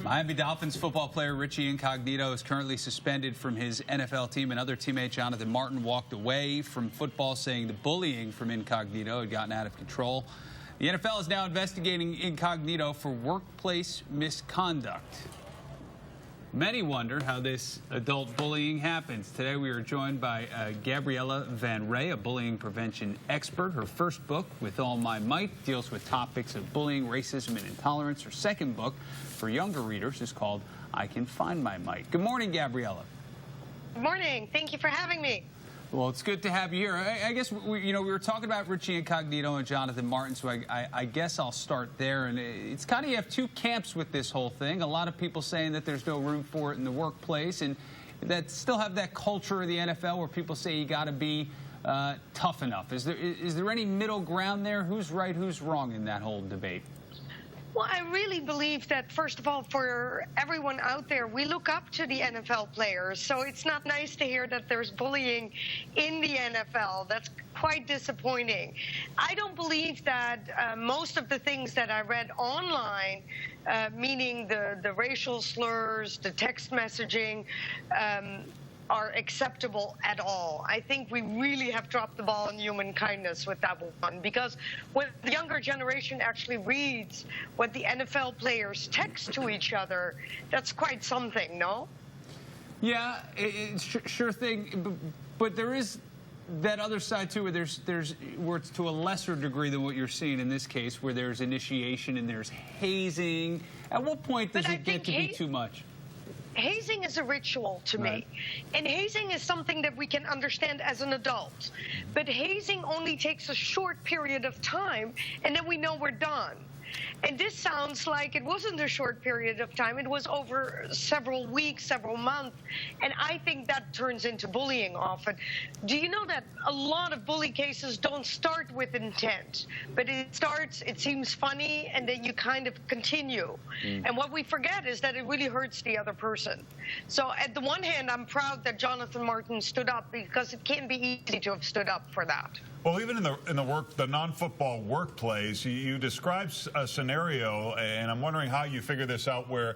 Miami Dolphins football player Richie Incognito is currently suspended from his NFL team. Another teammate, Jonathan Martin, walked away from football, saying the bullying from Incognito had gotten out of control. The NFL is now investigating Incognito for workplace misconduct. Many wonder how this adult bullying happens. Today we are joined by Gabriella van Rij, a bullying prevention expert. Her first book, With All My Might, deals with topics of bullying, racism, and intolerance. Her second book, for younger readers, is called I Can Find My Might. Good morning, Gabriella. Good morning. Thank you for having me. Well, it's good to have you here. I guess we were talking about Richie Incognito and Jonathan Martin, so I guess I'll start there. And it's kind of, you have two camps with this whole thing. A lot of people saying that there's no room for it in the workplace, and that still have that culture of the NFL where people say you got to be tough enough. Is there any middle ground there? Who's right, who's wrong in that whole debate? Well, I really believe that, first of all, for everyone out there, we look up to the NFL players. So it's not nice to hear that there's bullying in the NFL. That's quite disappointing. I don't believe that most of the things that I read online, meaning the racial slurs, the text messaging, are acceptable at all. I think we really have dropped the ball on human kindness with that one, because when the younger generation actually reads what the NFL players text to each other, that's quite something, no? Yeah, sure thing, but there is that other side too, where where it's to a lesser degree than what you're seeing in this case, where there's initiation and there's hazing. At what point does it get to be too much? Hazing is a ritual to me, and hazing is something that we can understand as an adult. But hazing only takes a short period of time, and then we know we're done. And this sounds like it wasn't a short period of time. It was over several weeks, several months, and I think that turns into bullying often. Do you know that a lot of bully cases don't start with intent, but it seems funny, and then you kind of continue. And what we forget is that it really hurts the other person. So at the one hand, I'm proud that Jonathan Martin stood up, because it can't be easy to have stood up for that. Well, even in the non-football workplace, you describe a scenario, and I'm wondering how you figure this out, where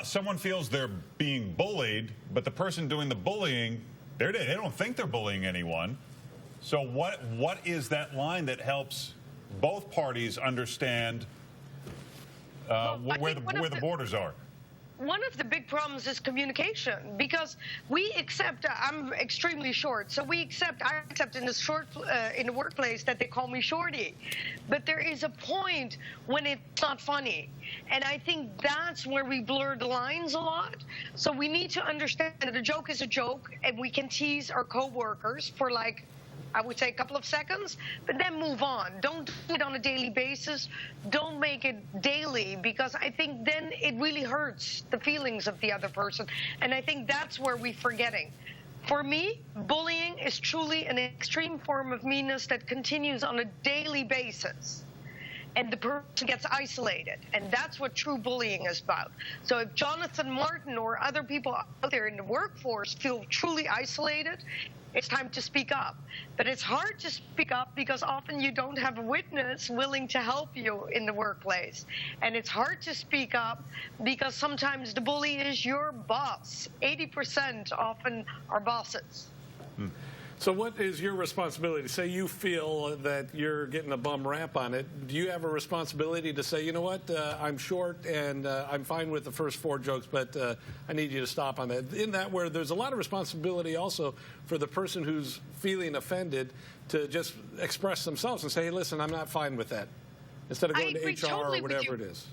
someone feels they're being bullied, but the person doing the bullying, they don't think they're bullying anyone. So what is that line that helps both parties understand where the borders are? One of the big problems is communication, because we accept, I'm extremely short, so I accept in the workplace that they call me shorty. But there is a point when it's not funny. And I think that's where we blur the lines a lot. So we need to understand that a joke is a joke, and we can tease our coworkers for, like, I would say a couple of seconds, but then move on. Don't do it on a daily basis. Don't make it daily, because I think then it really hurts the feelings of the other person. And I think that's where we're forgetting. For me, bullying is truly an extreme form of meanness that continues on a daily basis. And the person gets isolated. And that's what true bullying is about. So if Jonathan Martin or other people out there in the workforce feel truly isolated, it's time to speak up. But it's hard to speak up because often you don't have a witness willing to help you in the workplace. And it's hard to speak up because sometimes the bully is your boss. 80% often are bosses. So what is your responsibility? Say you feel that you're getting a bum rap on it. Do you have a responsibility to say, you know what, I'm short and I'm fine with the first 4 jokes, but I need you to stop on that? In that, where there's a lot of responsibility also for the person who's feeling offended to just express themselves and say, hey, listen, I'm not fine with that, instead of going to HR or whatever it is.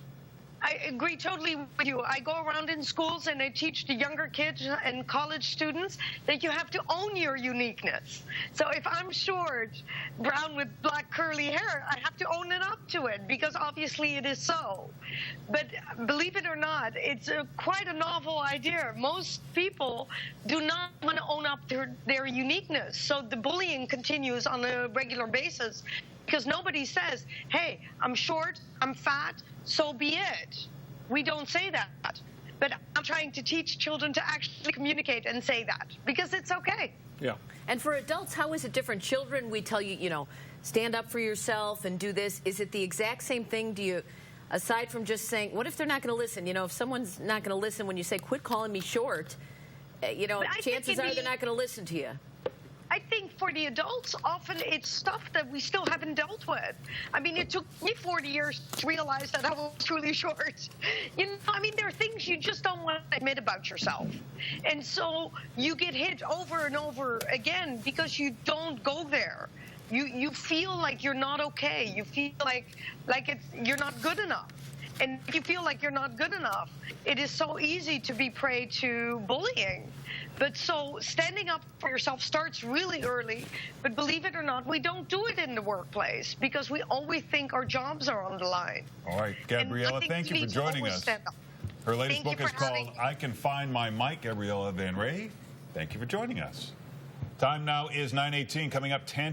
I agree totally with you. I go around in schools and I teach the younger kids and college students that you have to own your uniqueness. So if I'm short, brown with black curly hair, I have to own it up to it, because obviously it is so. But believe it or not, it's quite a novel idea. Most people do not want to own up their uniqueness. So the bullying continues on a regular basis, because nobody says, hey, I'm short, I'm fat, so be it. We don't say that. But I'm trying to teach children to actually communicate and say that, because it's okay. Yeah. And for adults, how is it different? Children, we tell you, stand up for yourself and do this. Is it the exact same thing? Do you aside from just saying, what if they're not going to listen? You know, if someone's not going to listen when you say, quit calling me short, you know, chances are they're not going to listen to you. I think for the adults, often it's stuff that we still haven't dealt with. I mean, it took me 40 years to realize that I was truly short. You know, I mean, there are things you just don't want to admit about yourself. And so you get hit over and over again because you don't go there. You feel like you're not okay. You feel like you're not good enough. And if you feel like you're not good enough, it is so easy to be prey to bullying. But so standing up for yourself starts really early. But believe it or not, we don't do it in the workplace because we always think our jobs are on the line. All right, Gabriella, thank you for joining us. Her latest book is called I Can Find My Mic. Gabriella van Rij, thank you for joining us. Time now is 9:18. Coming up, 10.